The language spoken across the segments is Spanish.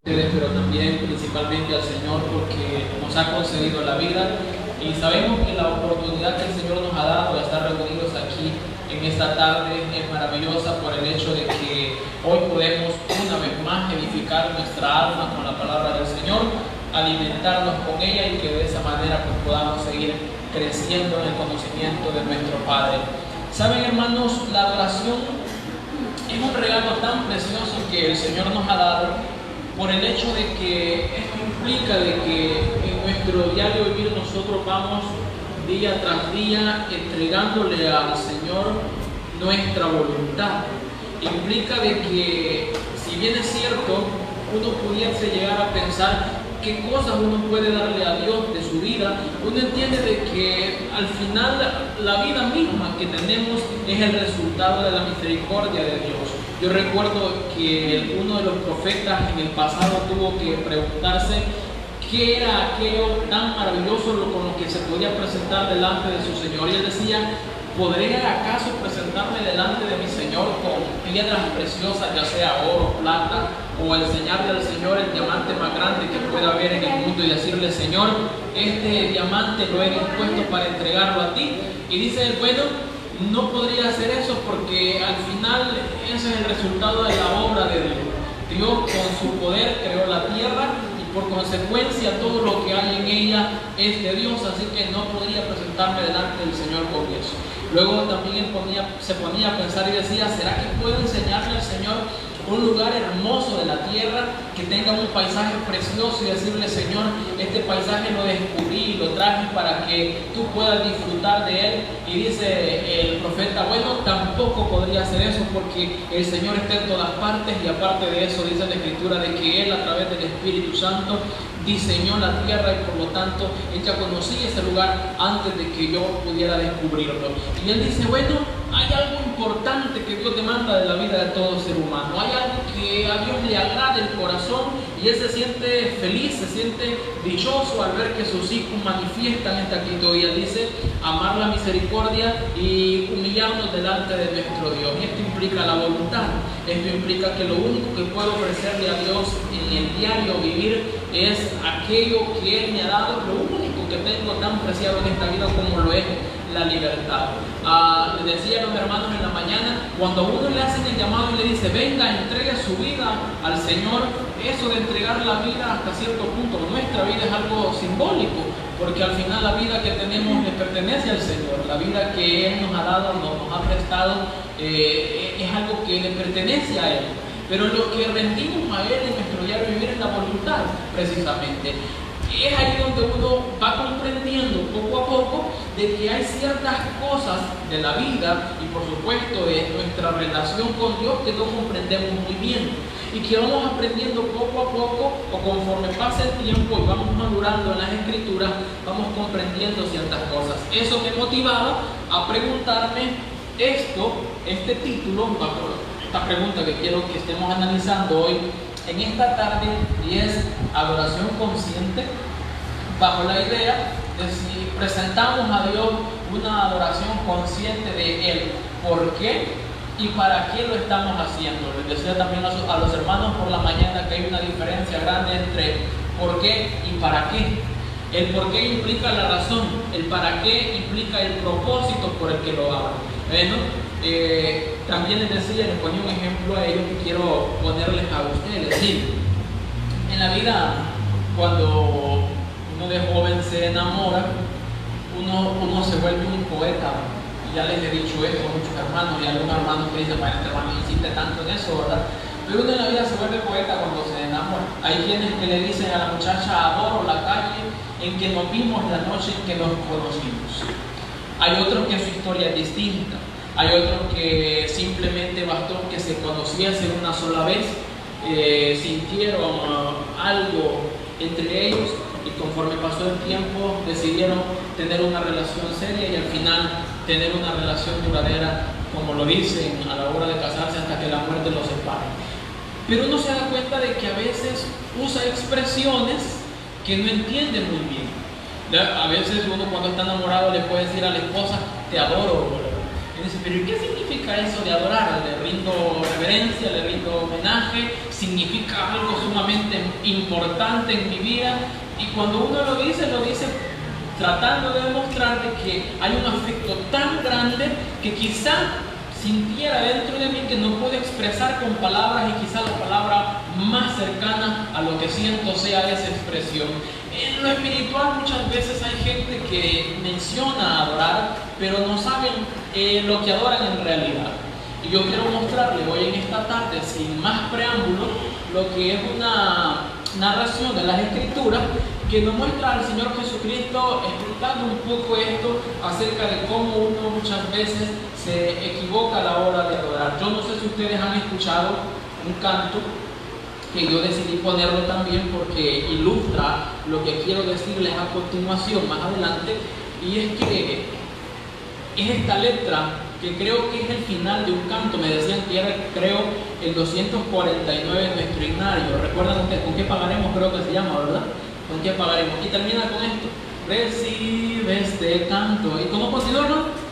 Pero también principalmente al Señor porque nos ha concedido la vida y sabemos que la oportunidad que el Señor nos ha dado de estar reunidos aquí en esta tarde es maravillosa por el hecho de que hoy podemos una vez más edificar nuestra alma con la palabra del Señor, alimentarnos con ella y que de esa manera pues podamos seguir creciendo en el conocimiento de nuestro Padre. Saben, hermanos, la adoración es un regalo tan precioso que el Señor nos ha dado por el hecho de que esto implica de que en nuestro diario vivir nosotros vamos día tras día entregándole al Señor nuestra voluntad. Implica de que, si bien es cierto, uno pudiese llegar a pensar qué cosas uno puede darle a Dios de su vida, uno entiende de que al final la vida misma que tenemos es el resultado de la misericordia de Dios. Yo recuerdo que uno de los profetas en el pasado tuvo que preguntarse qué era aquello tan maravilloso con lo que se podía presentar delante de su Señor. Y él decía: ¿podré acaso presentarme delante de mi Señor con piedras preciosas, ya sea oro, plata, o enseñarle al Señor el diamante más grande que pueda haber en el mundo y decirle: Señor, este diamante lo he dispuesto para entregarlo a ti? Y dice él: bueno, no podría hacer eso porque al final ese es el resultado de la obra de Dios. Dios con su poder creó la tierra y por consecuencia todo lo que hay en ella es de Dios, así que no podría presentarme delante del Señor con eso. Luego también él se ponía a pensar y decía: ¿será que puedo enseñarle al Señor un lugar hermoso de la tierra que tenga un paisaje precioso y decirle: Señor, este paisaje lo descubrí y lo traje para que tú puedas disfrutar de él? Y dice el profeta: bueno, tampoco podría hacer eso porque el Señor está en todas partes, y aparte de eso dice la Escritura de que Él, a través del Espíritu Santo, diseñó la tierra y por lo tanto Él ya conocía ese lugar antes de que yo pudiera descubrirlo. Y Él dice: bueno, hay algo importante que Dios demanda de la vida de todo ser humano. Hay algo que a Dios le agrada el corazón y Él se siente feliz, se siente dichoso al ver que sus hijos manifiestan esta actitud. Y Él dice: amar la misericordia y humillarnos delante de nuestro Dios. Y esto implica la voluntad. Esto implica que lo único que puedo ofrecerle a Dios en el diario vivir es aquello que Él me ha dado, lo único que tengo tan preciado en esta vida como lo es la libertad. Les decía a los hermanos en la mañana, cuando a uno le hacen el llamado y le dice: venga, entregue su vida al Señor, eso de entregar la vida hasta cierto punto, nuestra vida es algo simbólico, porque al final la vida que tenemos le pertenece al Señor. La vida que Él nos ha dado, nos ha prestado, es algo que le pertenece a Él. Pero lo que rendimos a Él en nuestro diario vivir es la voluntad, precisamente. Es ahí donde uno va comprendiendo poco a poco de que hay ciertas cosas de la vida y por supuesto de nuestra relación con Dios que no comprendemos muy bien y que vamos aprendiendo poco a poco, o conforme pasa el tiempo y vamos madurando en las Escrituras, vamos comprendiendo ciertas cosas. Eso me motivaba a preguntarme este título, esta pregunta que quiero que estemos analizando hoy en esta tarde, y es adoración consciente, bajo la idea de si presentamos a Dios una adoración consciente de Él, por qué y para qué lo estamos haciendo. Les decía también a los hermanos por la mañana que hay una diferencia grande entre por qué y para qué. El por qué implica la razón, el para qué implica el propósito por el que lo hago. Bueno, también les decía, les ponía un ejemplo a ellos que quiero ponerles a ustedes. Es decir, en la vida, cuando uno de joven se enamora, uno se vuelve un poeta. Ya les he dicho esto a muchos hermanos, y algunos hermanos que dicen: bueno, hermano, insiste tanto en eso, ¿verdad? Pero uno en la vida se vuelve poeta cuando se enamora. Hay quienes que le dicen a la muchacha: adoro la calle en que nos vimos la noche en que nos conocimos. Hay otros que su historia es distinta. Hay otros que simplemente bastó que se conociesen una sola vez, sintieron algo entre ellos y conforme pasó el tiempo decidieron tener una relación seria y al final tener una relación duradera, como lo dicen, a la hora de casarse hasta que la muerte los separe. Pero uno se da cuenta de que a veces usa expresiones que no entiende muy bien. A veces uno, cuando está enamorado, le puede decir a la esposa: te adoro, ¿verdad? Y dice, pero ¿y qué significa eso de adorar? Le rindo reverencia, le rindo homenaje, significa algo sumamente importante en mi vida. Y cuando uno lo dice tratando de demostrar de que hay un afecto tan grande que quizá sintiera dentro de mí que no puedo expresar con palabras, y quizá la palabra más cercana a lo que siento sea esa expresión. En lo espiritual muchas veces hay gente que menciona adorar, pero no saben lo que adoran en realidad. Y yo quiero mostrarle hoy en esta tarde, sin más preámbulo, lo que es una narración de las Escrituras que nos muestra al Señor Jesucristo explicando un poco esto acerca de cómo uno muchas veces se equivoca a la hora de adorar. Yo no sé si ustedes han escuchado un canto que yo decidí ponerlo también porque ilustra lo que quiero decirles a continuación, más adelante, y es que es esta letra que creo que es el final de un canto. Me decían que era, creo, el 249 de nuestro himnario. ¿Recuerdan ustedes con qué pagaremos? Creo que se llama, ¿verdad? ¿Con qué pagaremos? Y termina con esto: recibe este canto. ¿Y cómo continúa, no?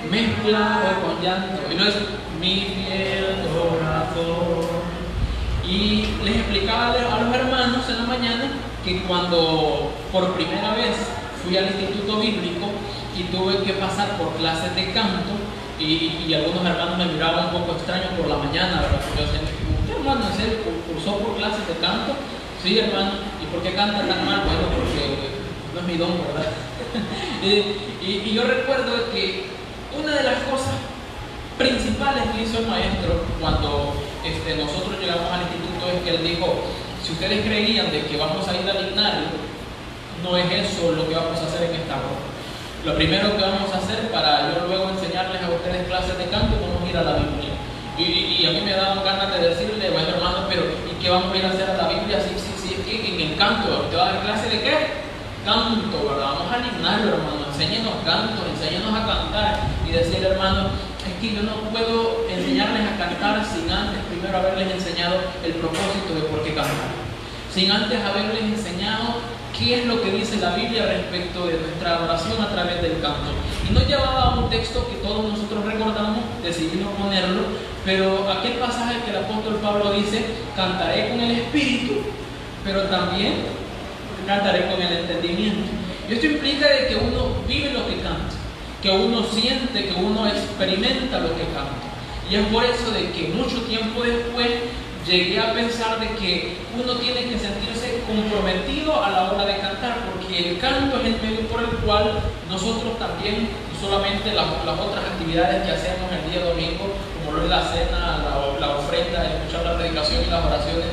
Mezclado con llanto. Y no es mi fiel corazón. Y les explicaba a los hermanos en la mañana que cuando por primera vez fui al instituto bíblico y tuve que pasar por clases de canto, y algunos hermanos me miraban un poco extraño por la mañana, ¿verdad? Porque yo decía, ¿usted, hermano, en serio cursó por clases de canto? Sí, hermano. ¿Y por qué canta tan mal? Bueno, porque no es mi don, ¿verdad? y yo recuerdo que una de las cosas principales que hizo el maestro cuando nosotros llegamos al instituto es que él dijo: si ustedes creían de que vamos a ir al himnario, no es eso lo que vamos a hacer en esta hora. Lo primero que vamos a hacer, para yo luego enseñarles a ustedes clases de canto, vamos a ir a la Biblia. Y a mí me daban ganas de decirle, bueno, hermano, pero ¿y qué vamos a ir a hacer a la Biblia? Sí, es que en el canto, ¿te vas a dar clase de qué? Canto, ¿verdad? Vamos al himnario, hermano, enséñenos canto, enséñenos a cantar. Y decir, hermano, es que yo no puedo enseñarles a cantar sin antes primero haberles enseñado el propósito de por qué cantar, sin antes haberles enseñado qué es lo que dice la Biblia respecto de nuestra adoración a través del canto. Y no llevaba un texto que todos nosotros recordamos, decidimos ponerlo, pero aquel pasaje que el apóstol Pablo dice: cantaré con el espíritu, pero también cantaré con el entendimiento. Y esto implica de que uno vive lo que canta, que uno siente, que uno experimenta lo que canta. Y es por eso de que mucho tiempo después llegué a pensar de que uno tiene que sentirse comprometido a la hora de cantar, porque el canto es el medio por el cual nosotros también, no solamente las otras actividades que hacemos el día domingo, como lo es la cena, la ofrenda, escuchar la predicación y las oraciones,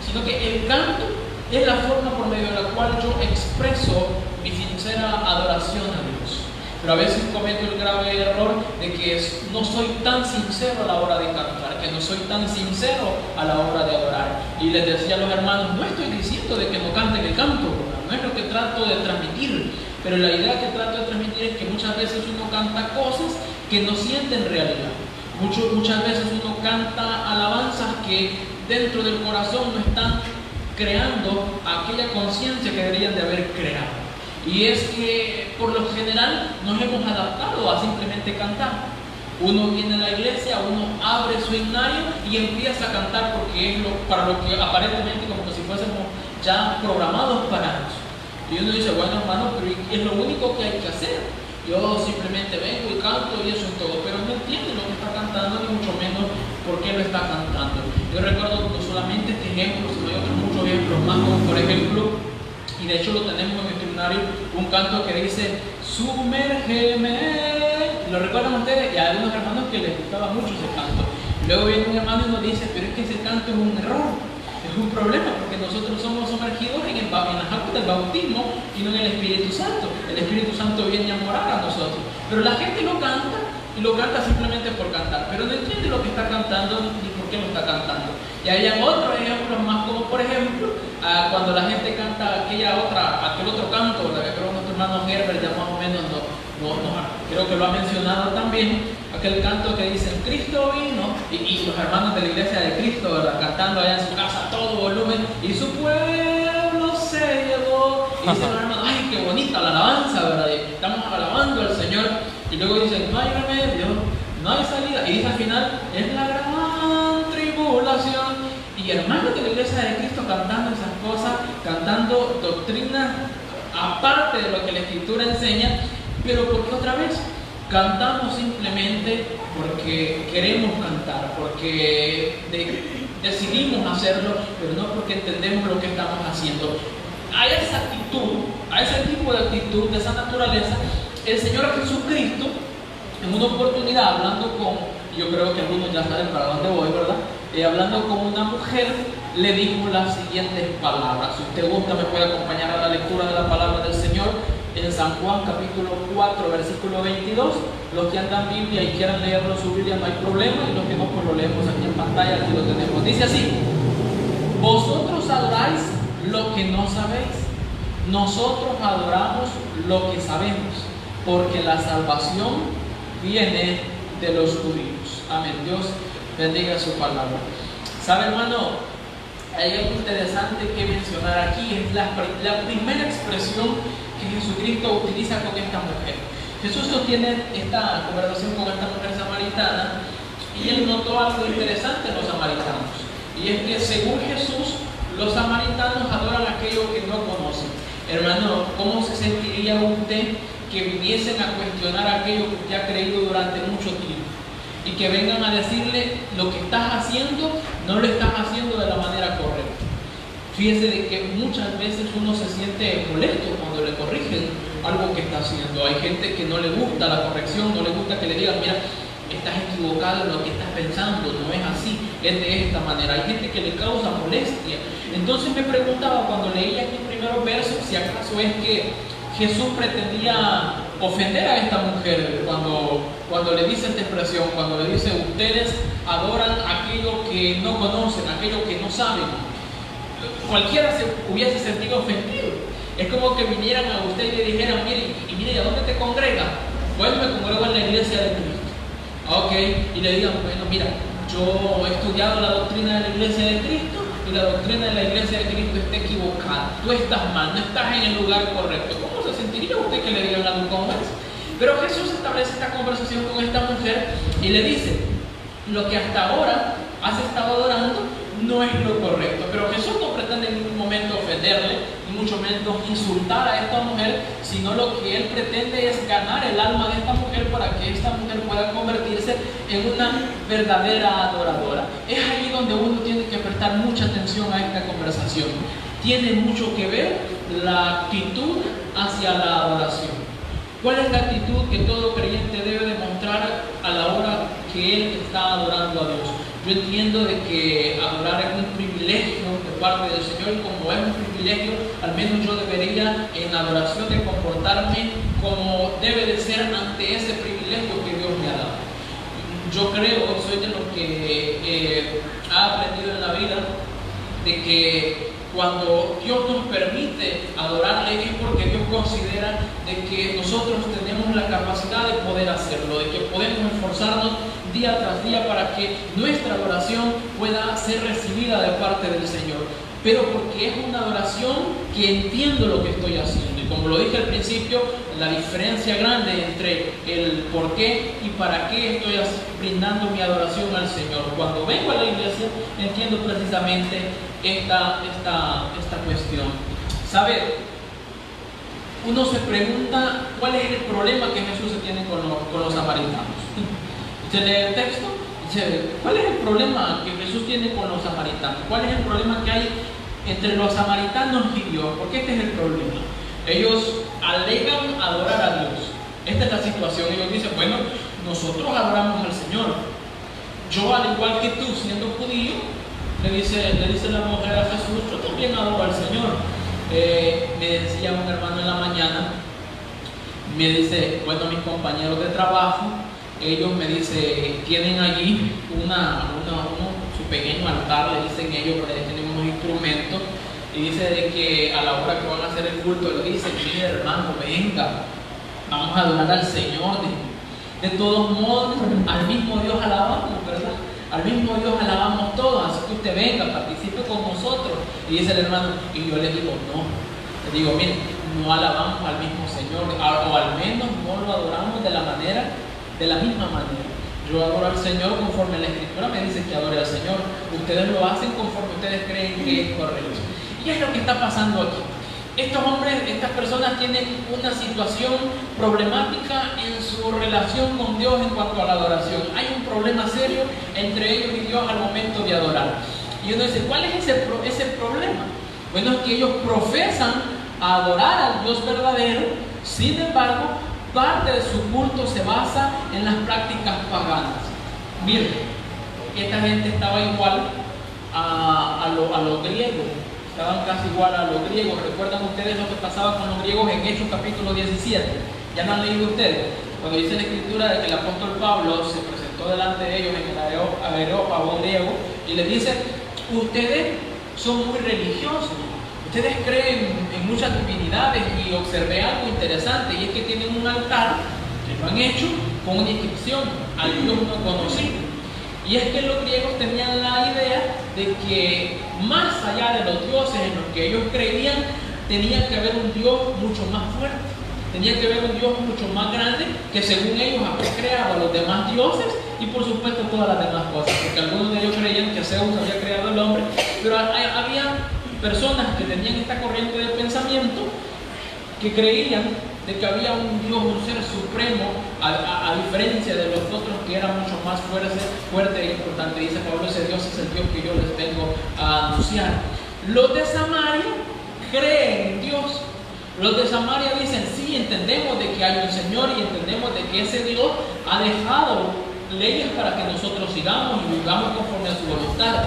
sino que el canto es la forma por medio de la cual yo expreso mi sincera adoración a Dios. Pero a veces cometo el grave error de que no soy tan sincero a la hora de cantar, que no soy tan sincero a la hora de adorar. Y les decía a los hermanos, no estoy diciendo de que no canten el canto, no es lo que trato de transmitir, pero la idea que trato de transmitir es que muchas veces uno canta cosas que no siente en realidad. Muchas veces uno canta alabanzas que dentro del corazón no están creando aquella conciencia que deberían de haber creado. Y es que por lo general nos hemos adaptado a simplemente cantar. Uno viene a la iglesia, uno abre su himnario y empieza a cantar porque es para lo que aparentemente como que si fuésemos ya programados para eso. Y uno dice, bueno, hermano, pero es lo único que hay que hacer. Yo simplemente vengo y canto y eso es todo, pero no entiende lo que está cantando, ni mucho menos por qué lo está cantando. Yo recuerdo no solamente este ejemplo, sino hay otros muchos ejemplos más, como por ejemplo, y de hecho lo tenemos en el himnario, un canto que dice, sumérgeme. ¿Lo recuerdan ustedes? Y hay algunos hermanos que les gustaba mucho ese canto. Luego viene un hermano y nos dice, pero es que ese canto es un error, es un problema, porque nosotros somos sumergidos en las aguas del bautismo y no en el Espíritu Santo. El Espíritu Santo viene a morar a nosotros. Pero la gente lo canta, y lo canta simplemente por cantar, pero no entiende lo que está cantando ni por qué lo está cantando. Y hay otros ejemplos más, como por ejemplo, cuando la gente canta aquel otro canto, que creo que nuestro hermano Herbert ya más o menos creo que lo ha mencionado también, aquel canto que dice, Cristo vino, y los hermanos de la iglesia de Cristo, ¿verdad?, cantando allá en su casa a todo volumen, y su pueblo se llevó, y dicen los hermanos, ay, qué bonita la alabanza, ¿verdad?, y estamos alabando al Señor, y luego dicen, no hay remedio no hay salida. Y dice al final, es la gran tribulación. Y hermanos de la iglesia de Cristo cantando esas cosas, cantando doctrinas aparte de lo que la Escritura enseña, pero porque otra vez cantamos simplemente porque queremos cantar, porque decidimos hacerlo, pero no porque entendemos lo que estamos haciendo. A esa actitud, a ese tipo de actitud, de esa naturaleza, el Señor Jesucristo, en una oportunidad, hablando con, yo creo que algunos ya saben para dónde voy, ¿verdad? Hablando con una mujer, le dijo las siguientes palabras. Si usted gusta, me puede acompañar a la lectura de la palabra del Señor en San Juan capítulo 4, versículo 22. Los que andan Biblia y quieran leerlo en su Biblia, no hay problema, y los que no, pues lo leemos aquí en pantalla, aquí lo tenemos. Dice así: vosotros adoráis lo que no sabéis, nosotros adoramos lo que sabemos, porque la salvación viene de los judíos. Amén. Dios bendiga su palabra. ¿Sabe, hermano? Hay algo interesante que mencionar aquí. Es la primera expresión que Jesucristo utiliza con esta mujer. Jesús sostiene esta conversación con esta mujer samaritana, y él notó algo interesante en los samaritanos, y es que según Jesús, los samaritanos adoran aquello que no conocen. Hermano, ¿cómo se sentiría usted que viniesen a cuestionar aquello que usted ha creído durante mucho tiempo? Y que vengan a decirle, lo que estás haciendo, no lo estás haciendo de la manera correcta. Fíjese de que muchas veces uno se siente molesto cuando le corrigen algo que está haciendo. Hay gente que no le gusta la corrección, no le gusta que le digan, mira, estás equivocado en lo que estás pensando, no es así, es de esta manera. Hay gente que le causa molestia. Entonces me preguntaba cuando leía aquí el primer verso, si acaso es que Jesús pretendía ofender a esta mujer cuando le dice esta expresión, cuando le dice, ustedes adoran aquello que no conocen, aquello que no saben. Cualquiera se hubiese sentido ofendido. Es como que vinieran a usted y le dijeran, mire, ¿a dónde te congregas? Pues me congrego en la iglesia de Cristo. Ok, y le digan, bueno, mira, yo he estudiado la doctrina de la iglesia de Cristo, y la doctrina de la iglesia de Cristo está equivocada. Tú estás mal, no estás en el lugar correcto. ¿Cómo se sentiría usted que le digan algo como eso? Pero Jesús establece esta conversación con esta mujer y le dice, lo que hasta ahora has estado adorando no es lo correcto. Pero Jesús no pretende en ningún momento ofenderle, ni mucho menos insultar a esta mujer, sino lo que él pretende es ganar el alma de esta mujer para que esta mujer pueda convertirse en una verdadera adoradora. Es ahí donde uno tiene que prestar mucha atención a esta conversación. Tiene mucho que ver la actitud hacia la adoración. ¿Cuál es la actitud que todo creyente debe demostrar a la hora que él está adorando a Dios? Yo entiendo de que adorar es un privilegio de parte del Señor, y como es un privilegio, al menos yo debería en adoración de comportarme como debe de ser ante ese privilegio que Dios me ha dado. Yo creo, soy de los que ha aprendido en la vida de que cuando Dios nos permite adorarle es porque Dios considera de que nosotros tenemos la capacidad de poder hacerlo, de que podemos esforzarnos día tras día para que nuestra adoración pueda ser recibida de parte del Señor. Pero porque es una adoración que entiendo lo que estoy haciendo. Y como lo dije al principio, la diferencia grande entre el por qué y para qué estoy brindando mi adoración al Señor. Cuando vengo a la iglesia, entiendo precisamente esta cuestión. ¿Sabe? Uno se pregunta cuál es el problema que Jesús se tiene con los samaritanos. Se lee el texto y se ve, ¿cuál es el problema que Jesús tiene con los samaritanos? ¿Cuál es el problema que hay entre los samaritanos y Dios? Porque este es el problema. Ellos alegan adorar a Dios. Esta es la situación. Ellos dicen, bueno, nosotros adoramos al Señor. Yo, al igual que tú, siendo judío, le dice la mujer a Jesús, yo también adoro al Señor. Me decía un hermano en la mañana, me dice, bueno, mis compañeros de trabajo, ellos me dicen, tienen allí su pequeño altar, le dicen ellos, porque tienen unos instrumentos, y dice de que a la hora que van a hacer el culto, le dicen, mire hermano, venga, vamos a adorar al Señor. De todos modos, al mismo Dios alabamos, ¿verdad? Al mismo Dios alabamos todos, así que usted venga, participe con nosotros. Y dice el hermano, y yo le digo, no. Le digo, mire, no alabamos al mismo Señor, o al menos no lo adoramos de la misma manera. Yo adoro al Señor conforme la Escritura me dice que adore al Señor. Ustedes lo hacen conforme ustedes creen que es correcto. Y es lo que está pasando aquí. Estos hombres, estas personas tienen una situación problemática en su relación con Dios en cuanto a la adoración. Hay un problema serio entre ellos y Dios al momento de adorar. Y uno dice, ¿cuál es ese problema? Bueno, es que ellos profesan adorar al Dios verdadero, sin embargo, parte de su culto se basa en las prácticas paganas. Miren, esta gente estaba igual a los griegos. Estaban casi igual a los griegos. ¿Recuerdan ustedes lo que pasaba con los griegos en Hechos capítulo 17? ¿Ya lo han leído ustedes? Cuando dice la Escritura de que el apóstol Pablo se presentó delante de ellos en el Areópago griego y les dice, ustedes son muy religiosos, ustedes creen en muchas divinidades, y observé algo interesante, y es que tienen un altar que lo han hecho con una inscripción al Dios no conocido. Y es que los griegos tenían la idea de que más allá de los dioses en los que ellos creían, tenía que haber un Dios mucho más fuerte, tenía que haber un Dios mucho más grande, que según ellos había creado a los demás dioses y por supuesto todas las demás cosas, porque algunos de ellos creían que Zeus había creado al hombre, pero había personas que tenían esta corriente de pensamiento que creían de que había un Dios, un ser supremo, a diferencia de los otros que era mucho más fuerte e importante. Dice Pablo, ese Dios es el Dios que yo les vengo a anunciar. Los de Samaria creen en Dios. Los de Samaria dicen, sí, entendemos de que hay un Señor y entendemos de que ese Dios ha dejado leyes para que nosotros sigamos y vivamos conforme a su voluntad.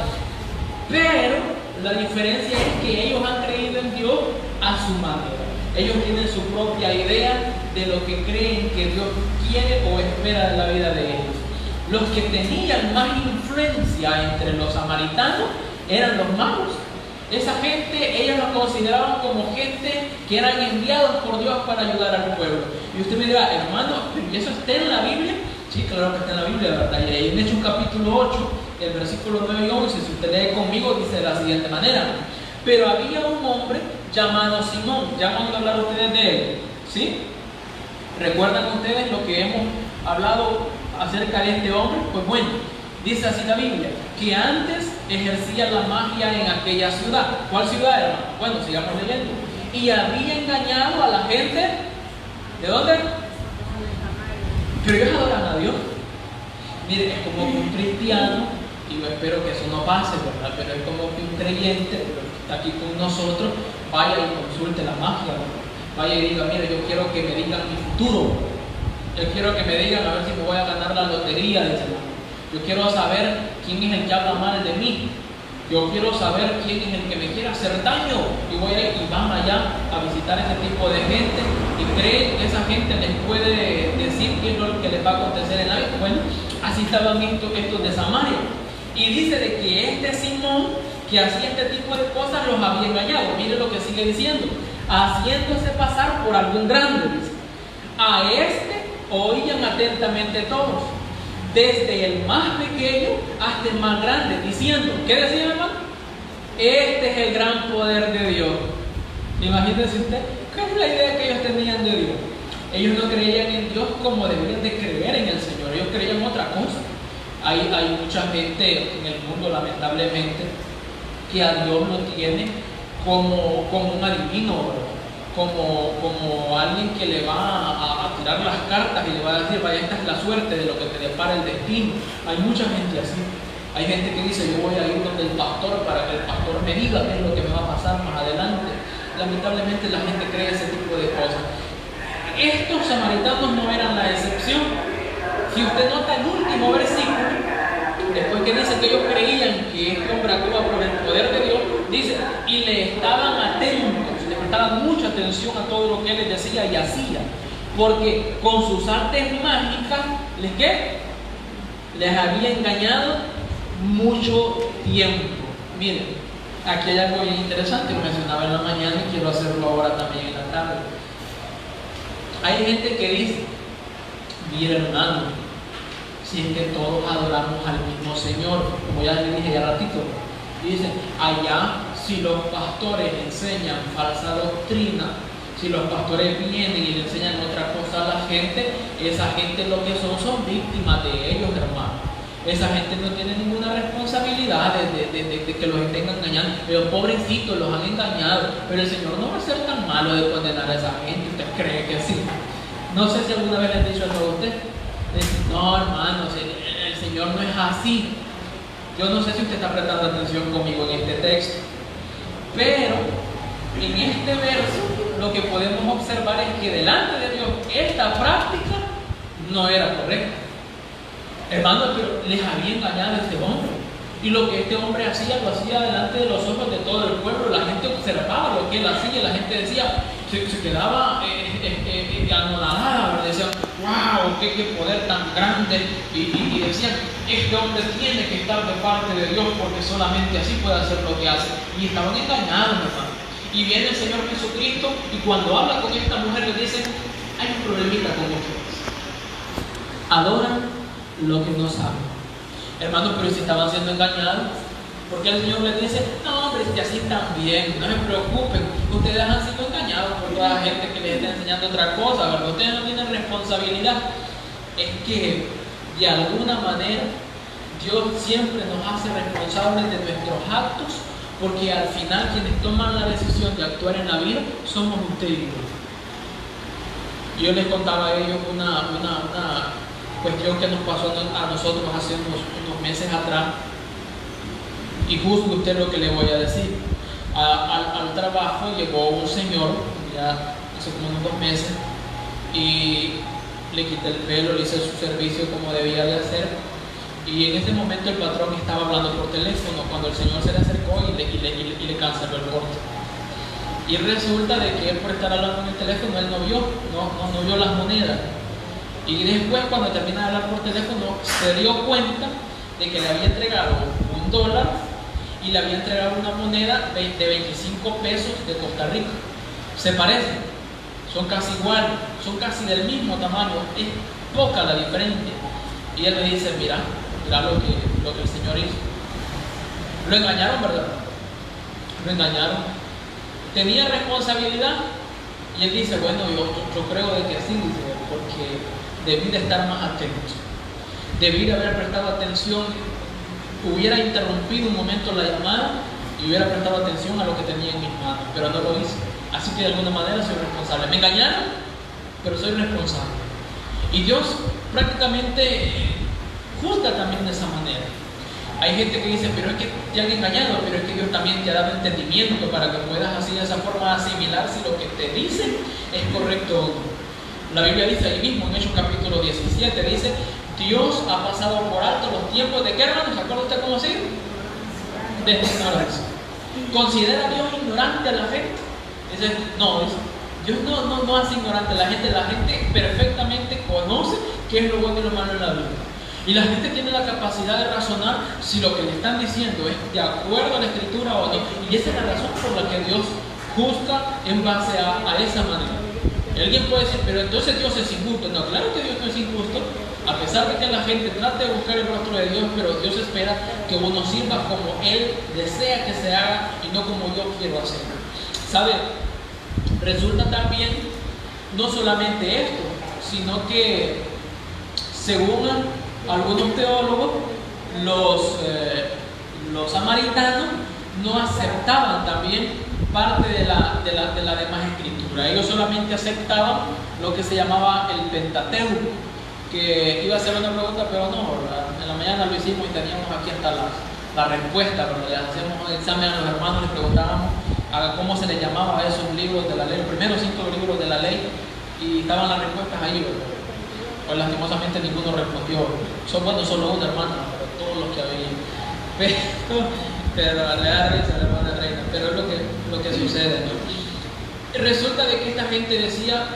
Pero la diferencia es que ellos han creído en Dios a su manera. Ellos tienen su propia idea de lo que creen que Dios quiere o espera de la vida de ellos. Los que tenían más influencia entre los samaritanos eran los magos. Esa gente, ellos los consideraban como gente que eran enviados por Dios para ayudar al pueblo. Y usted me dirá, hermano, ¿y eso está en la Biblia? Sí, claro que está en la Biblia, ¿verdad? Y ahí en Hechos capítulo 8, el versículo 9 y 11, si usted lee conmigo, dice de la siguiente manera. Pero había un hombre llamado Simón. ¿Ya han oído hablar ustedes de él? ¿Sí? ¿Recuerdan ustedes lo que hemos hablado acerca de este hombre? Pues bueno, dice así la Biblia, que antes ejercía la magia en aquella ciudad. ¿Cuál ciudad era? Bueno, sigamos leyendo. Y había engañado a la gente. ¿De dónde? Pero ellos adoran a Dios. Miren, es como que un cristiano, y yo espero que eso no pase, ¿verdad? Pero es como que un creyente, pero que está aquí con nosotros, vaya y consulte la magia, ¿verdad? Vaya y diga, mire, yo quiero que me digan mi futuro. Yo quiero que me digan a ver si me voy a ganar la lotería, dice. Yo quiero saber quién es el que habla mal de mí. Yo quiero saber quién es el que me quiere hacer daño. Y voy a ir y van allá a visitar ese tipo de gente y creen que esa gente les puede decir qué es lo que les va a acontecer en la vida. Bueno, así estaban estos de Samaria. Y dice de que este Simón, que hacía este tipo de cosas, los había engañado. Mire lo que sigue diciendo. Haciéndose pasar por algún grande, dice. A este oían atentamente todos, desde el más pequeño hasta el más grande, diciendo, ¿qué decía, hermano? Este es el gran poder de Dios. Imagínense usted, ¿qué es la idea que ellos tenían de Dios? Ellos no creían en Dios como deberían de creer en el Señor, ellos creían otra cosa. Hay mucha gente en el mundo, lamentablemente, que a Dios lo tiene como un adivino, ¿verdad? Como alguien que le va a tirar las cartas y le va a decir, vaya, esta es la suerte de lo que te depara el destino. Hay mucha gente así. Hay gente que dice, yo voy a ir donde el pastor para que el pastor me diga qué es lo que me va a pasar más adelante. Lamentablemente la gente cree ese tipo de cosas. Estos samaritanos no eran la excepción. Si usted nota el último versículo, después que dice que ellos creían que este hombre actúa por el poder de Dios, dice, y le estaban atentos, le prestaban mucha atención a todo lo que él les decía y hacía, porque con sus artes mágicas, les había engañado mucho tiempo. Miren, aquí hay algo bien interesante que mencionaba en la mañana y quiero hacerlo ahora también en la tarde. Hay gente que dice, mira, hermano, si es que todos adoramos al mismo Señor, como ya le dije ya ratito, dicen, allá si los pastores enseñan falsa doctrina, Si los pastores vienen y le enseñan otra cosa a la gente, esa gente lo que son víctimas de ellos, hermano. Esa gente no tiene ninguna responsabilidad de que los estén engañando. Pero pobrecitos, los han engañado. Pero el Señor no va a ser tan malo de condenar a esa gente. ¿Usted cree que sí? No sé si alguna vez le han dicho eso a usted. No, hermanos, el Señor no es así. Yo no sé si usted está prestando atención conmigo en este texto. Pero en este verso lo que podemos observar es que delante de Dios esta práctica no era correcta. Hermanos, pero les había engañado a este hombre. Y lo que este hombre hacía, lo hacía delante de los ojos de todo el pueblo. La gente observaba lo que él hacía y la gente decía, se quedaba anonadada, decían, wow, qué poder tan grande. Y decían, este hombre tiene que estar de parte de Dios porque solamente así puede hacer lo que hace. Y estaban engañados, hermano. Y viene el Señor Jesucristo y cuando habla con esta mujer le dice, hay un problemita con ustedes. Adoran lo que no saben. Hermanos, pero si estaban siendo engañados, porque el Señor les dice, no hombre, si así están bien, no se preocupen, ustedes han sido engañados por toda la gente que les está enseñando otra cosa, ¿verdad? Ustedes no tienen responsabilidad. Es que de alguna manera Dios siempre nos hace responsables de nuestros actos, porque al final quienes toman la decisión de actuar en la vida somos usted y yo. Yo les contaba a ellos una cuestión que nos pasó a nosotros hace unos meses atrás, y justo usted lo que le voy a decir. Al trabajo llegó un señor, ya hace como unos 2 meses, y le quité el pelo, le hice su servicio como debía de hacer, y en ese momento el patrón estaba hablando por teléfono cuando el señor se le acercó y le canceló el corte. Y resulta de que él, por estar hablando en el teléfono, él no vio las monedas. Y después, cuando termina de hablar por teléfono, se dio cuenta de que le había entregado $1 y le había entregado una moneda de 25 pesos de Costa Rica. Se parecen, son casi iguales, son casi del mismo tamaño, es poca la diferencia. Y él me dice, mira lo que el Señor hizo. Lo engañaron, ¿verdad? Lo engañaron. Tenía responsabilidad. Y él dice, bueno, yo creo de que sí, dice, porque debí de estar más atento, debí de haber prestado atención, hubiera interrumpido un momento la llamada y hubiera prestado atención a lo que tenía en mis manos, pero no lo hice. Así que de alguna manera soy responsable. Me engañaron, pero soy responsable. Y Dios prácticamente juzga también de esa manera. Hay gente que dice, pero es que te han engañado, pero es que Dios también te ha dado entendimiento para que puedas así de esa forma asimilar si lo que te dicen es correcto o no. La Biblia dice ahí mismo, en Hechos capítulo 17, dice, Dios ha pasado por alto los tiempos de ¿qué, hermano? ¿Se acuerda usted cómo sigue? De ignorancia. ¿Considera a Dios ignorante a la gente? Dice, no, Dios no hace ignorante a la gente perfectamente conoce qué es lo bueno y lo malo en la vida. Y la gente tiene la capacidad de razonar si lo que le están diciendo es de acuerdo a la Escritura o no. Y esa es la razón por la que Dios juzga en base a esa manera. Y alguien puede decir, pero entonces Dios es injusto. No, claro que Dios no es injusto, a pesar de que la gente trate de buscar el rostro de Dios, pero Dios espera que uno sirva como Él desea que se haga y no como yo quiero hacerlo. ¿Sabe? Resulta también no solamente esto, sino que según algunos teólogos, los samaritanos no aceptaban también parte de la demás escritura. Ellos solamente aceptaban lo que se llamaba el Pentateuco, que iba a ser una pregunta, pero no, en la mañana lo hicimos y teníamos aquí hasta la respuesta. Cuando le hacíamos un examen a los hermanos, les preguntábamos cómo se les llamaba a esos libros de la ley, los primeros 5 libros de la ley, y estaban las respuestas ahí, ¿verdad? Pues lastimosamente ninguno respondió. Solo una hermana, pero todos los que había. Pero le da risa la hermana Reina, pero es lo que sucede, ¿no? Resulta de que esta gente decía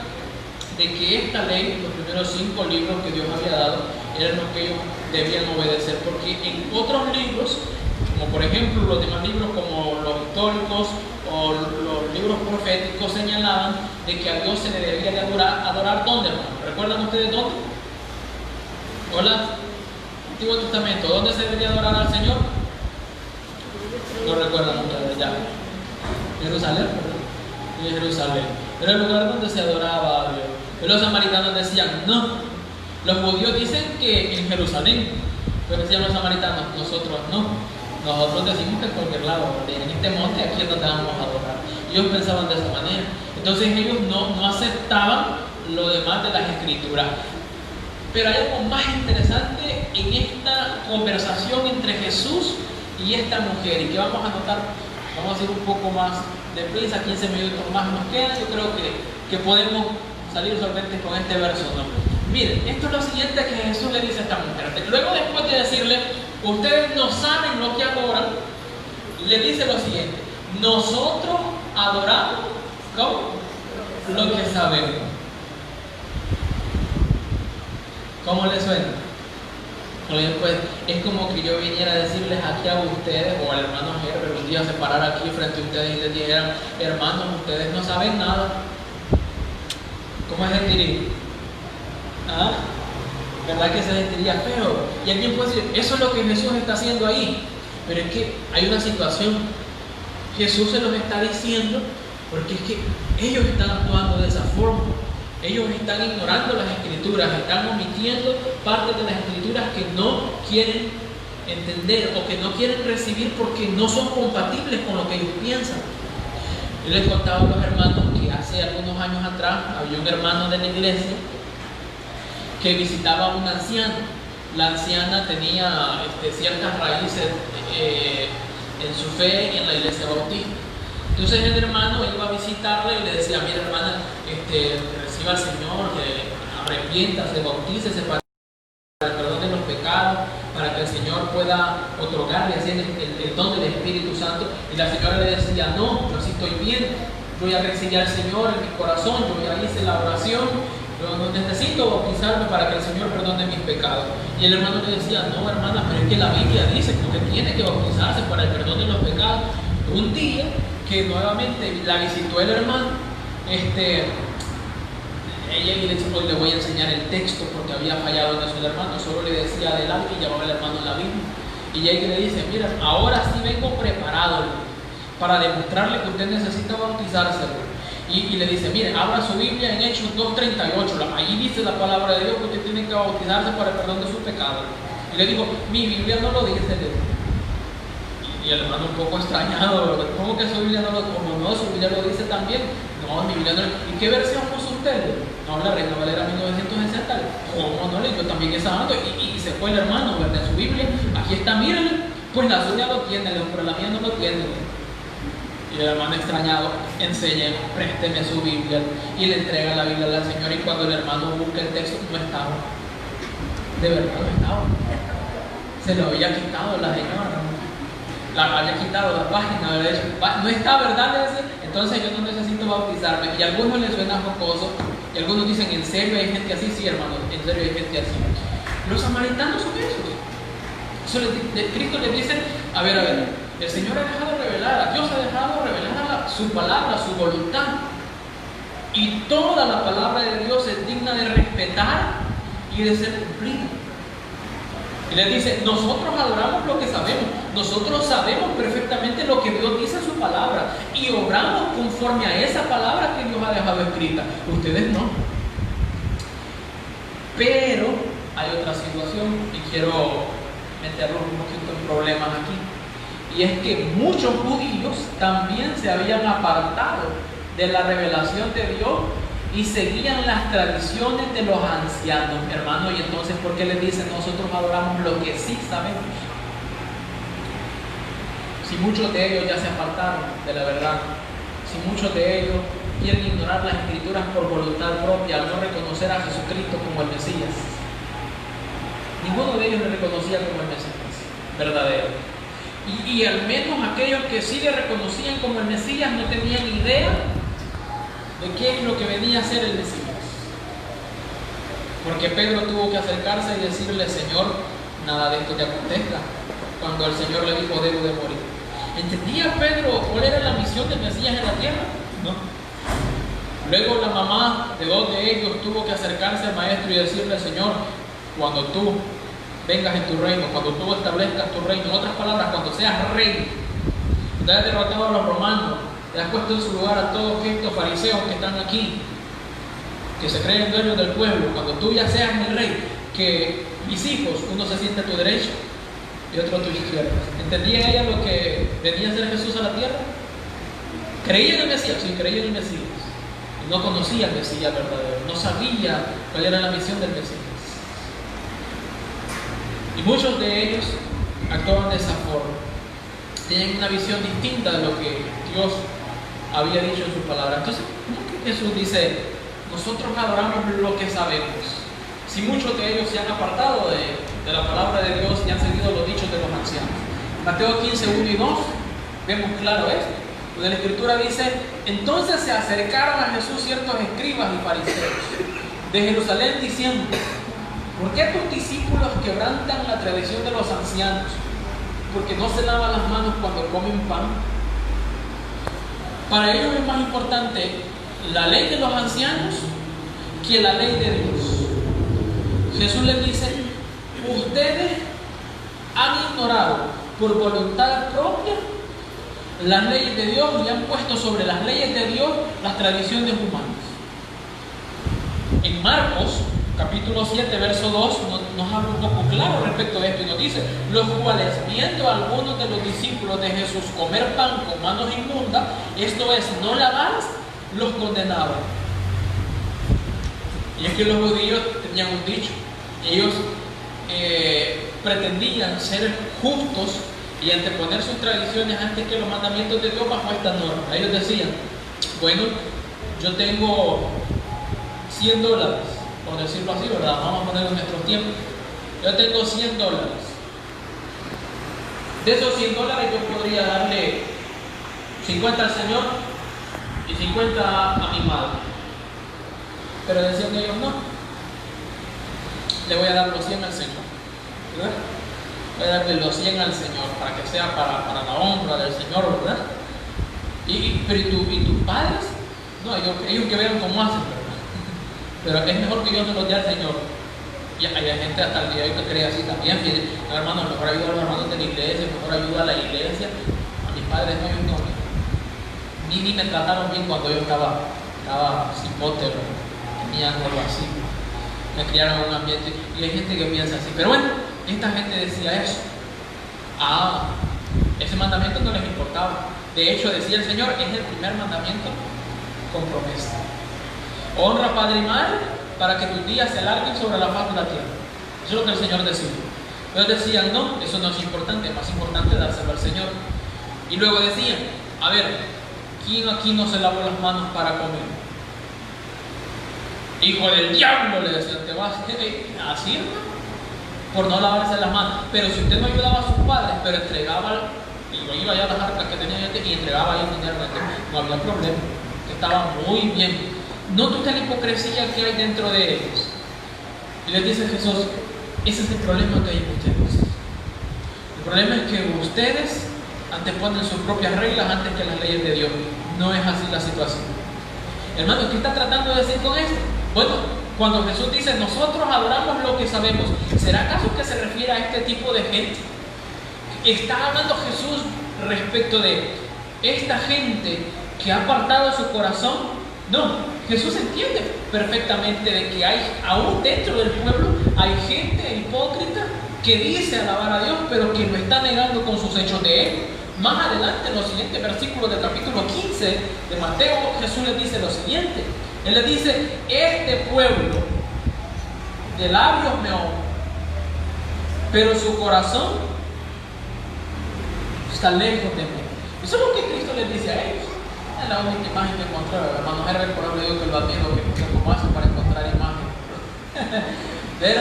de que esta ley, los primeros 5 libros que Dios había dado, eran los que ellos debían obedecer, porque en otros libros, como por ejemplo los demás libros como los históricos o los libros proféticos, señalaban de que a Dios se le debía de adorar ¿dónde, hermano? ¿Recuerdan ustedes dónde? Hola, Antiguo Testamento, ¿dónde se debería adorar al Señor? No recuerdan ustedes ya. Jerusalén, ¿verdad? En Jerusalén. era el lugar donde se adoraba a Dios. Pero los samaritanos decían, no. Los judíos dicen que en Jerusalén, pero decían los samaritanos, nosotros no. Nosotros decimos que en cualquier lado, en este monte aquí es donde vamos a adorar. Ellos pensaban de esa manera. Entonces ellos no aceptaban lo demás de las escrituras. Pero hay algo más interesante en esta conversación entre Jesús y esta mujer, y que vamos a notar, vamos a ir un poco más deprisa, 15 minutos más nos quedan. Yo creo que podemos salir solamente con este verso, ¿no? Miren, esto es lo siguiente que Jesús le dice a esta mujer. Luego, después de decirle, ustedes no saben lo que adoran, le dice lo siguiente: nosotros adoramos, ¿cómo? Lo que sabemos. ¿Cómo les suena? Pues es como que yo viniera a decirles aquí a ustedes, o al hermano Herbert, un día se parara aquí frente a ustedes y les dijera, hermanos, ustedes no saben nada. ¿Cómo se sentiría? ¿Ah? ¿Verdad que se sentiría feo? Y alguien puede decir, eso es lo que Jesús está haciendo ahí. Pero es que hay una situación. Jesús se los está diciendo porque es que ellos están actuando de esa forma. Ellos están ignorando las escrituras, están omitiendo partes de las escrituras que no quieren entender o que no quieren recibir porque no son compatibles con lo que ellos piensan. Yo les contaba a los hermanos que hace algunos años atrás había un hermano de la iglesia que visitaba a una anciana. La anciana tenía ciertas raíces en su fe en la iglesia bautista. Entonces el hermano iba a visitarla y le decía, mira hermana, reciba al Señor, arrepiéntase, bautícese para el perdón de los pecados, para que el Señor pueda otorgarle así el don del Espíritu Santo. Y la señora le decía, no, yo sí estoy bien, yo ya recibí al Señor en mi corazón, yo ya hice la oración, yo no necesito bautizarme para que el Señor perdone mis pecados. Y el hermano le decía, no hermana, pero es que la Biblia dice que usted tiene que bautizarse para el perdón de los pecados. Un día que nuevamente la visitó el hermano, ella le dijo, hoy le voy a enseñar el texto porque había fallado en eso el hermano, solo le decía adelante y llamaba al hermano en la Biblia. Y ella le dice, mira, ahora sí vengo preparado para demostrarle que usted necesita bautizarse. Y le dice, mire, abra su Biblia en Hechos 2:38, ahí dice la palabra de Dios que usted tiene que bautizarse para el perdón de sus pecados. Y le digo, mi Biblia no lo dice. Y el hermano un poco extrañado, ¿cómo que su Biblia no lo dice? Como no, su Biblia lo dice también. No, mi Biblia no. ¿Y qué versión puso usted? No, la Reina Valera 1960. ¿Cómo no? Yo también esa ando. Y se fue el hermano, ¿verdad? Su Biblia, aquí está, mírenle. Pues la suya lo tiene, pero la mía no lo tiene. Y el hermano extrañado enseña, présteme su Biblia. Y le entrega la Biblia a la señora. Y cuando el hermano busca el texto, no estaba. De verdad no estaba. Se lo había quitado la señora. La había quitado la página, de hecho, no está, ¿verdad? Entonces yo no necesito bautizarme. Y a algunos les suena jocoso, y algunos dicen, ¿en serio hay gente así? Sí, hermano, en serio hay gente así. Los samaritanos son esos. Cristo les dice, a ver, el Señor ha dejado revelar, Dios ha dejado revelar su palabra, su voluntad. Y toda la palabra de Dios es digna de respetar y de ser cumplida. Y les dice, nosotros adoramos lo que sabemos. Nosotros sabemos perfectamente lo que Dios dice en su palabra y obramos conforme a esa palabra que Dios ha dejado escrita. Ustedes no. Pero hay otra situación y quiero meterlos un poquito en problemas aquí. Y es que muchos judíos también se habían apartado de la revelación de Dios y seguían las tradiciones de los ancianos, hermano. Y entonces, ¿por qué les dicen nosotros adoramos lo que sí sabemos? Si muchos de ellos ya se apartaron de la verdad, si muchos de ellos quieren ignorar las escrituras por voluntad propia, al no reconocer a Jesucristo como el Mesías. Ninguno de ellos le reconocía como el Mesías verdadero. Y al menos aquellos que sí le reconocían como el Mesías no tenían idea de qué es lo que venía a ser el Mesías. Porque Pedro tuvo que acercarse y decirle, Señor, nada de esto te acontezca. Cuando el Señor le dijo, debo de morir. ¿Entendía Pedro cuál era la misión del Mesías en la tierra? No. Luego la mamá de dos de ellos tuvo que acercarse al maestro y decirle, Señor, cuando tú vengas en tu reino, cuando tú establezcas tu reino, en otras palabras, cuando seas rey, cuando hayas derrotado a los romanos, Le has puesto en su lugar a todos estos fariseos que están aquí, que se creen dueños del pueblo. Cuando tú ya seas mi rey, que mis hijos, uno se siente a tu derecha y otro a tu izquierda. ¿Entendían ellas lo que venía a hacer Jesús a la tierra? ¿Creían en el Mesías? Sí, creían en el Mesías. Y no conocían al Mesías verdadero, no sabía cuál era la misión del Mesías. Y muchos de ellos actuaban de esa forma. Tienen una visión distinta de lo que Dios había dicho en su palabra. Entonces, ¿cómo que Jesús dice, nosotros adoramos lo que sabemos? Si muchos de ellos se han apartado de la palabra de Dios y han seguido los dichos de los ancianos. Mateo 15, 1 y 2, vemos claro esto. Donde la Escritura dice, entonces se acercaron a Jesús ciertos escribas y fariseos de Jerusalén diciendo, ¿por qué tus discípulos quebrantan la tradición de los ancianos? Porque no se lavan las manos cuando comen pan. Para ellos es más importante la ley de los ancianos que la ley de Dios. Jesús les dice, ustedes han ignorado por voluntad propia las leyes de Dios y han puesto sobre las leyes de Dios las tradiciones humanas. En Marcos capítulo 7, verso 2 nos habla un poco claro respecto a esto y nos dice, los cuales viendo a algunos de los discípulos de Jesús comer pan con manos inmundas, esto es, no lavadas, los condenaban. Y es que los judíos tenían un dicho, ellos pretendían ser justos y anteponer sus tradiciones antes que los mandamientos de Dios bajo esta norma. Ellos decían, bueno, yo tengo $100, por decirlo así, ¿verdad? Vamos a ponerlo en nuestros tiempos. Yo tengo $100. De esos $100 yo podría darle 50 al Señor y 50 a mi madre. Pero decían ellos, no, le voy a dar los 100 al Señor. ¿Verdad? Voy a darle los 100 al Señor para que sea para la honra del Señor, ¿verdad? Pero ¿y tus padres? No, ellos que vean cómo hacen, ¿verdad? Pero es mejor que yo no los dé al Señor. Y hay gente hasta el día de hoy que cree así también. No, hermano, mejor ayuda a los hermanos de la iglesia, mejor ayuda a la iglesia. A mis padres no, ellos no. Ni me trataron bien cuando yo estaba cipote, tenía algo así. Me criaron en un ambiente. Y hay gente que piensa así. Pero bueno, esta gente decía eso. Ese mandamiento no les importaba. De hecho, decía el Señor, es el primer mandamiento con promesa. Honra padre y madre para que tus días se alarguen sobre la faz de la tierra. Eso es lo que el Señor decía. Ellos decían, no, eso no es importante, es más importante dárselo al Señor. Y luego decían, a ver, ¿quién aquí no se lavó las manos para comer? Hijo del diablo, le decían, te vas así, por no lavarse las manos. Pero si usted no ayudaba a sus padres, pero entregaba, y lo iba allá a las arcas que tenía gente y entregaba ahí dinero, no había problema, que estaba muy bien. Nota la hipocresía que hay dentro de ellos. Y les dice Jesús, ese es el problema que hay en ustedes. El problema es que ustedes anteponen sus propias reglas antes que las leyes de Dios. No es así la situación. Hermano, ¿qué está tratando de decir con esto? Bueno, cuando Jesús dice, nosotros adoramos lo que sabemos, ¿será acaso que se refiere a este tipo de gente? ¿Está hablando Jesús respecto de esta gente que ha apartado su corazón? No, Jesús entiende perfectamente de que hay, aún dentro del pueblo, hay gente hipócrita que dice alabar a Dios, pero que lo está negando con sus hechos de él. Más adelante, en los siguientes versículos del capítulo 15 de Mateo, Jesús les dice lo siguiente. Él les dice, este pueblo de labios me honra, pero su corazón está lejos de mí. Eso es lo que Cristo les dice a ellos. Es la única imagen que encontré, hermano Herbert, por ejemplo, digo que lo admiro, que no sé cómo hace para encontrar imágenes. Pero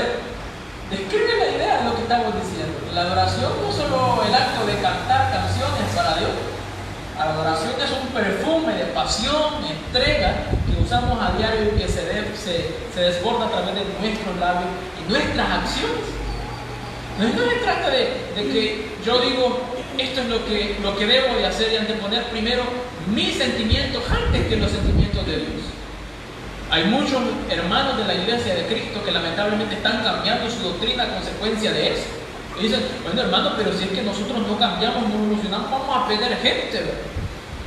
describe la idea de lo que estamos diciendo. La adoración no es solo el acto de cantar canciones para Dios. La adoración es un perfume de pasión, entrega que usamos a diario y que se desborda a través de nuestros labios y nuestras acciones. No se trata de que yo digo, esto es lo que debo de hacer y anteponer primero mis sentimientos antes que los sentimientos de Dios. Hay muchos hermanos de la iglesia de Cristo que lamentablemente están cambiando su doctrina a consecuencia de eso. Y dicen, bueno hermano, pero si es que nosotros no cambiamos, no evolucionamos, vamos a perder gente, ¿verdad?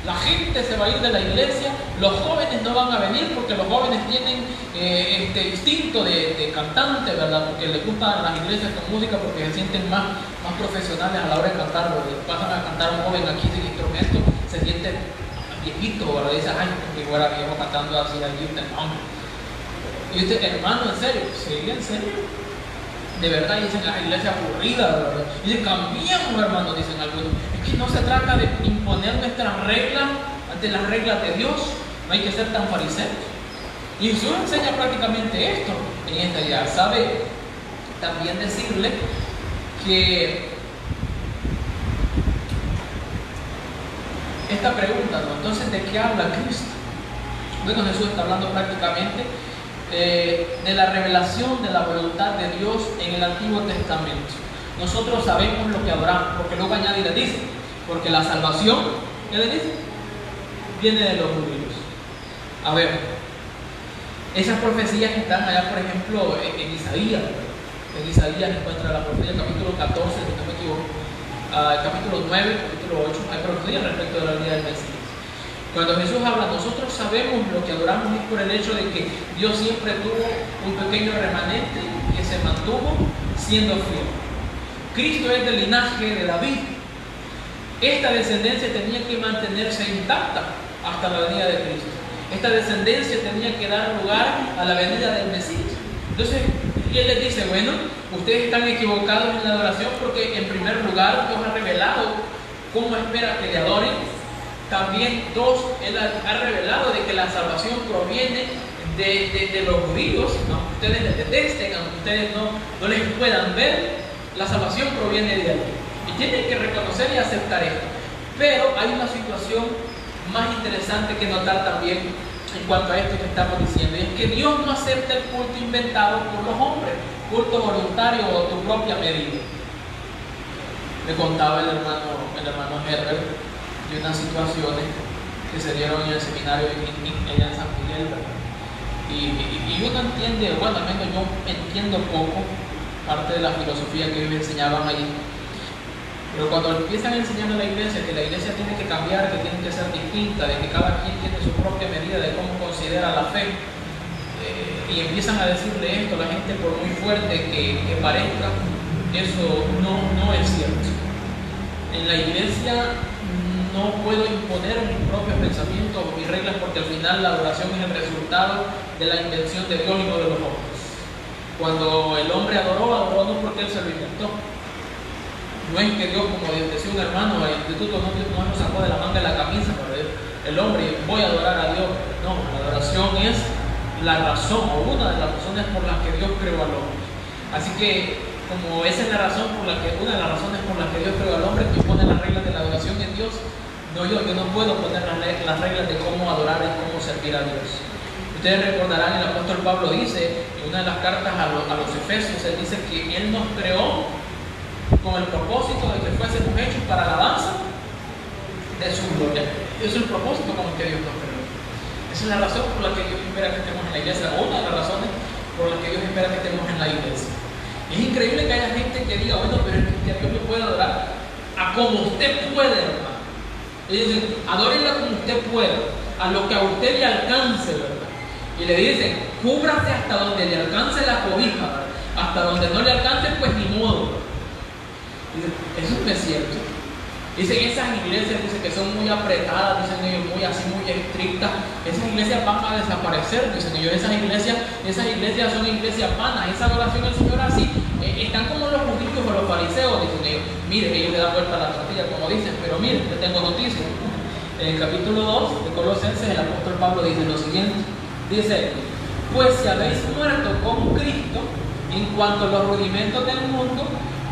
La gente se va a ir de la iglesia, los jóvenes no van a venir porque los jóvenes tienen este instinto de cantante, ¿verdad? Porque les gustan las iglesias con música porque se sienten más profesionales a la hora de cantar. Pasan a cantar a un joven aquí sin instrumento, se siente viejito, ¿verdad? Dice, ay, que fuera viejo cantando así allí, no. Y usted, hermano, ¿en serio? Sí, en serio. De verdad, dicen, la iglesia aburrida, ¿verdad? Y dicen, cambiamos, hermano, dicen algunos. Es que no se trata de imponer nuestras reglas ante las reglas de Dios. No hay que ser tan fariseos. Y Jesús enseña prácticamente esto en esta idea. Sabe también decirle que esta pregunta, ¿no? Entonces, ¿de qué habla Cristo? Bueno, Jesús está hablando prácticamente de la revelación de la voluntad de Dios en el Antiguo Testamento. Nosotros sabemos lo que adoramos, porque luego añade y le dice, porque la salvación, ¿qué le dice? Viene de los judíos. A ver, esas profecías que están allá, por ejemplo, en Isaías. En Isaías encuentra la profecía, capítulo 14, si no me equivoco, capítulo 9, capítulo 8, hay profecías respecto de la venida del Mesías. Cuando Jesús habla, nosotros sabemos lo que adoramos es por el hecho de que Dios siempre tuvo un pequeño remanente que se mantuvo siendo fiel. Cristo es del linaje de David. Esta descendencia tenía que mantenerse intacta hasta la venida de Cristo. Esta descendencia tenía que dar lugar a la venida del Mesías. Entonces, Él les dice, bueno, ustedes están equivocados en la adoración porque en primer lugar Dios ha revelado cómo espera que le adoren. También Él ha revelado de que la salvación proviene de los judíos, aunque ustedes les detesten, aunque ustedes no les puedan ver, la salvación proviene de Él. Y tienen que reconocer y aceptar esto. Pero hay una situación más interesante que notar también en cuanto a esto que estamos diciendo, y es que Dios no acepta el culto inventado por los hombres, culto voluntario o tu propia medida. Me contaba el hermano Herbert de unas situaciones que se dieron en el seminario allá en San Miguel, ¿verdad? Y uno entiende, bueno, al menos yo entiendo poco parte de la filosofía que ellos enseñaban allí, pero cuando empiezan a enseñar a la iglesia que la iglesia tiene que cambiar, que tiene que ser distinta, de que cada quien tiene su propia medida de cómo considera la fe, y empiezan a decirle esto a la gente por muy fuerte que parezca, eso no es cierto. En la iglesia no puedo imponer mis propios pensamientos o mis reglas porque al final la adoración es el resultado de la invención de Dios y no de los hombres. Cuando el hombre adoró no porque él se lo inventó. No es que Dios, como decía un hermano, el instituto no lo sacó de la manga de la camisa, pero el hombre, voy a adorar a Dios. No, la adoración es la razón o una de las razones por las que Dios creó al hombre. Así que, como esa es la razón una de las razones por las que Dios creó al hombre, que pone las reglas de la adoración en Dios. No, yo no puedo poner las reglas de cómo adorar y cómo servir a Dios. Ustedes recordarán, el apóstol Pablo dice en una de las cartas a los Efesios, él dice que Él nos creó con el propósito de que fuésemos hechos para la alabanza de su gloria. Ese es el propósito con el que Dios nos creó. Esa es la razón por la que Dios espera que estemos en la iglesia, o una de las razones por las que Dios espera que estemos en la iglesia. Es increíble que haya gente que diga, bueno, pero es que Dios lo puede adorar a como usted puede, hermano. Ellos dicen, adórenla como usted pueda, a lo que a usted le alcance, ¿verdad? Y le dicen, cúbrase hasta donde le alcance la cobija, ¿verdad? Hasta donde no le alcance, pues ni modo. Dicen, eso no es cierto. Dicen, esas iglesias que son muy apretadas, dicen ellos, muy estrictas, esas iglesias van a desaparecer, dicen ellos, esas iglesias son iglesias vanas, esa adoración al Señor así, están como los judíos o los fariseos, dicen ellos. Mire, ellos le dan vuelta a la tortilla, como dicen, pero mire, yo tengo noticias. En el capítulo 2 de Colosenses, el apóstol Pablo dice lo siguiente, dice, pues si habéis muerto con Cristo en cuanto a los rudimentos del mundo,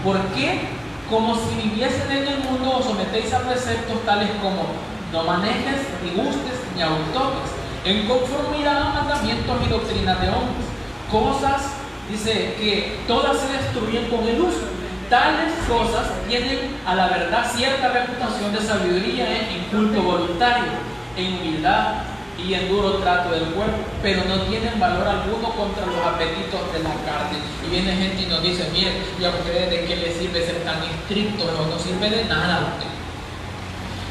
¿por qué? Como si viviesen en el mundo os sometéis a preceptos tales como no manejes, ni gustes, ni autores, en conformidad a mandamientos y doctrinas de hombres. Cosas, dice, que todas se destruyen con el uso. Tales cosas tienen a la verdad cierta reputación de sabiduría en culto voluntario, en humildad y en duro trato del cuerpo, pero no tienen valor alguno contra los apetitos de la carne. Y viene gente y nos dice, miren, ¿y a ustedes de qué les sirve ser tan estrictos? No sirve de nada a ustedes.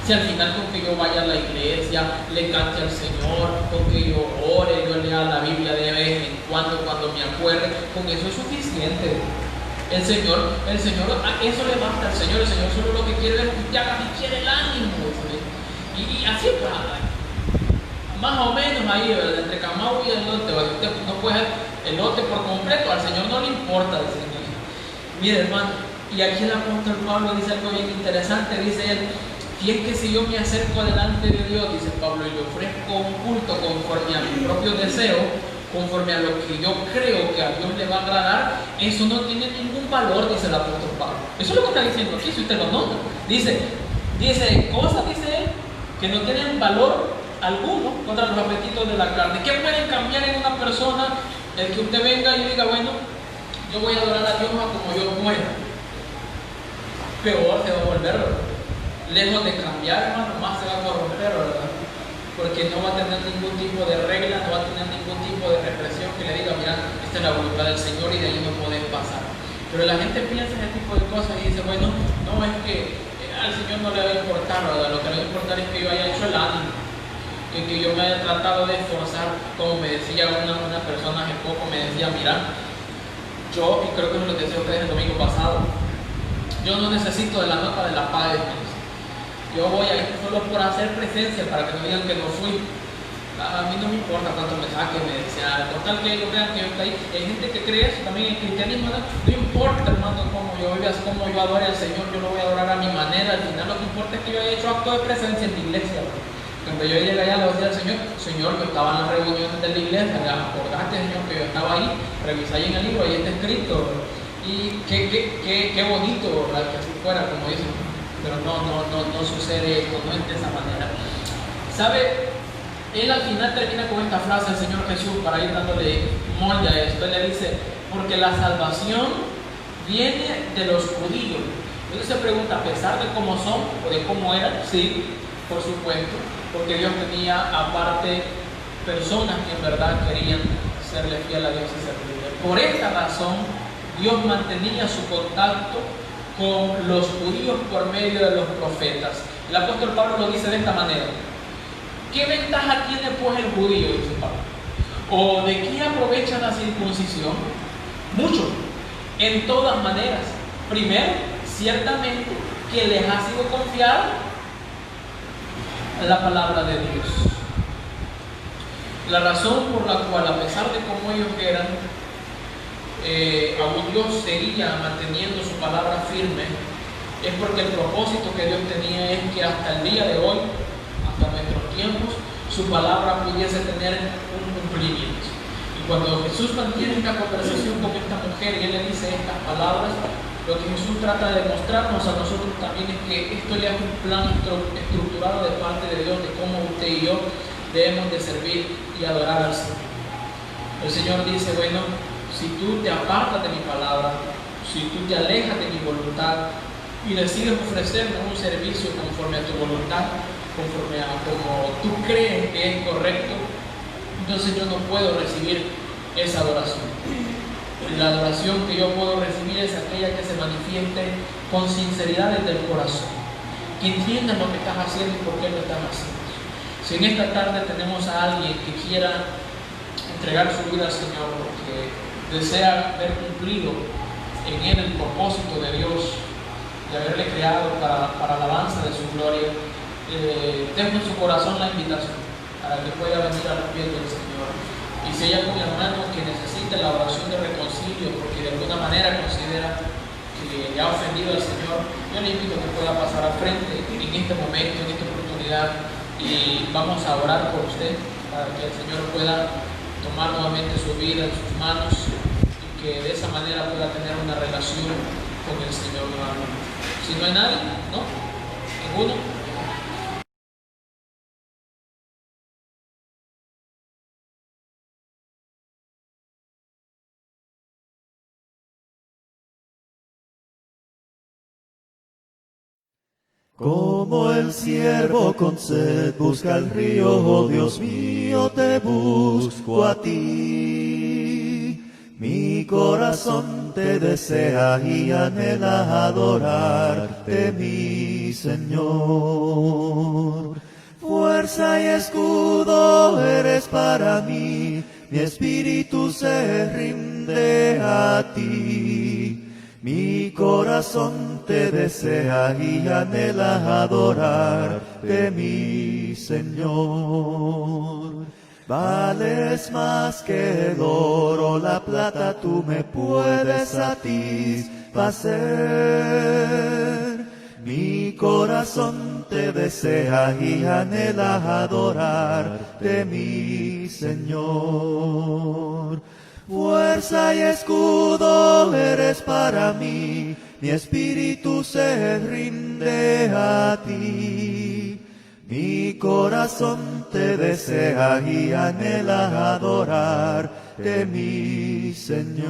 Si al final con que yo vaya a la iglesia, le cante al Señor, con que yo ore, yo lea la Biblia de vez en cuando me acuerde, con eso es suficiente. El Señor, a eso le basta al Señor. El Señor solo lo que quiere es que usted haga y quiere el ánimo. Y así pues, más o menos ahí, ¿verdad? Entre Camagüey y el norte, usted no puede el norte por completo, al Señor no le importa, dice. Mire, hermano, y aquí el apóstol Pablo dice algo bien interesante, dice él: y es que si yo me acerco delante de Dios, dice Pablo, y le ofrezco un culto conforme a mi propio deseo, conforme a lo que yo creo que a Dios le va a agradar, eso no tiene ningún valor, dice el apóstol Pablo. Eso es lo que está diciendo aquí, si usted lo nota. Dice cosas, dice él, que no tienen valor alguno contra los apetitos de la carne. ¿Qué pueden cambiar en una persona? El que usted venga y diga, bueno, yo voy a adorar a Dios como yo muera. Peor se va a volver, ¿verdad? Lejos de cambiar, hermano, más se va a corromper, ¿verdad? Porque no va a tener ningún tipo de regla, no va a tener ningún tipo de represión que le diga, mira, esta es la voluntad del Señor y de ahí no podés pasar. Pero la gente piensa ese tipo de cosas y dice, bueno, no, es que al Señor no le va a importar, ¿verdad? Lo que le va a importar es que yo haya hecho el ánimo, que yo me haya tratado de esforzar. Como me decía una persona hace poco, me decía, mira, yo, y creo que me lo decía ustedes el domingo pasado, yo no necesito de la nota de la paz. Yo voy a ir solo por hacer presencia para que no digan que no fui. A mí no me importa cuánto me saquen, me decía, por tal que ellos vean que yo estoy ahí. Hay gente que cree eso también en el cristianismo, ¿no? No importa, hermano, cómo yo viva, cómo yo adore al Señor, yo lo voy a adorar a mi manera. Al final lo que importa es que yo haya hecho acto de presencia en la iglesia. Cuando yo llegué allá, le decía al Señor, yo estaba en las reuniones de la iglesia, acordaste, Señor, que yo estaba ahí, revisé ahí en el libro, ahí está escrito. Y qué bonito, ¿verdad? Que así fuera, como dicen. Pero no sucede esto, no es de esa manera. ¿Sabe? Él al final termina con esta frase, el Señor Jesús, para ir dándole molde a esto. Él le dice, porque la salvación viene de los judíos. Entonces se pregunta, a pesar de cómo son o de cómo eran, sí, por supuesto, porque Dios tenía aparte personas que en verdad querían serle fiel a Dios y servirle. Por esta razón, Dios mantenía su contacto con los judíos por medio de los profetas. El apóstol Pablo lo dice de esta manera: ¿qué ventaja tiene pues el judío? Dice Pablo. ¿O de qué aprovecha la circuncisión? Mucho, en todas maneras. Primero, ciertamente que les ha sido confiada la palabra de Dios. La razón por la cual, a pesar de cómo ellos eran, aún Dios seguía manteniendo su palabra firme, es porque el propósito que Dios tenía es que hasta el día de hoy, hasta nuestros tiempos, su palabra pudiese tener un cumplimiento. Y cuando Jesús mantiene esta conversación con esta mujer y él le dice estas palabras, lo que Jesús trata de mostrarnos a nosotros también es que esto ya es un plan estructurado de parte de Dios, de cómo usted y yo debemos de servir y adorar al Señor. El Señor dice, bueno, si tú te apartas de mi palabra, si tú te alejas de mi voluntad y decides ofrecerme un servicio conforme a tu voluntad, conforme a como tú crees que es correcto, entonces yo no puedo recibir esa adoración. La adoración que yo puedo recibir es aquella que se manifieste con sinceridad desde el corazón, que entiendas lo que estás haciendo y por qué lo estás haciendo. Si en esta tarde tenemos a alguien que quiera entregar su vida al Señor porque desea ver cumplido en él el propósito de Dios, de haberle creado para alabanza de su gloria, dejo en su corazón la invitación para que pueda venir a los pies del Señor. Y si hay algún hermano que necesita la oración de reconcilio porque de alguna manera considera que le ha ofendido al Señor, yo le invito a que pueda pasar al frente en este momento, en esta oportunidad, y vamos a orar por usted para que el Señor pueda tomar nuevamente su vida en sus manos y que de esa manera pueda tener una relación con el Señor nuevamente. Si no hay nadie, ¿no? ¿Ninguno? Como el siervo con sed busca el río, oh Dios mío, te busco a ti. Mi corazón te desea y anhela adorarte, mi Señor. Fuerza y escudo eres para mí, mi espíritu se rinde a ti. Mi corazón te desea y anhela adorarte, mi Señor. Vales más que el oro, la plata tú me puedes satisfacer. Mi corazón te desea y anhela adorarte, mi Señor. Fuerza y escudo eres para mí, mi espíritu se rinde a ti. Mi corazón te desea y anhela adorarte, mi Señor.